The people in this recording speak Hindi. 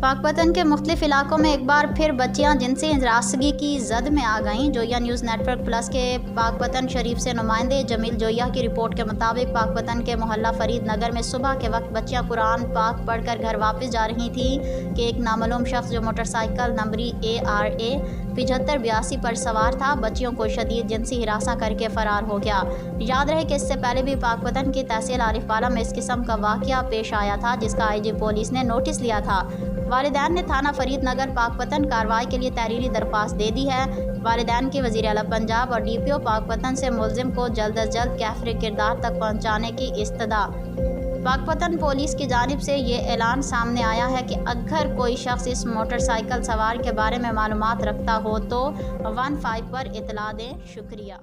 पाकपतन के मुख्तलिफ इलाकों में एक बार फिर बच्चियां जिनसी हरासगी की जद में आ गईं। जोया न्यूज़ नेटवर्क प्लस के पाकपतन शरीफ से नुमाइंदे जमील जोया की रिपोर्ट के मुताबिक पाकपतन के मोहल्ला फरीद नगर में सुबह के वक्त बच्चियां कुरान पाक पढ़कर घर वापस जा रही थीं कि एक नामालूम शख्स जो मोटरसाइकिल नंबरी ARA 7582 पर सवार था, बच्चियों को शदीद जिनसी हिरासा करके फरार हो गया। याद रहे कि इससे पहले भी पाकपतन की तहसील आरिफपारा में इस किस्म का वाक़या पेश आया था, जिसका IG पुलिस ने नोटिस लिया था। वालिदैन ने थाना फरीद नगर पाकपतन कार्रवाई के लिए तहरीरी दरख्वास्त दे दी है। वालिदैन की वज़ीर आला पंजाब और DPO पाकपतन से मुल्ज़िम को जल्द अज जल्द कैफ़रे किरदार तक पहुँचाने की इस्तदा। पाकपतन पुलिस की जानिब से ये ऐलान सामने आया है कि अगर कोई शख्स इस मोटरसाइकिल सवार के बारे में मालूमात रखता हो तो 15 पर इतला दें। शुक्रिया।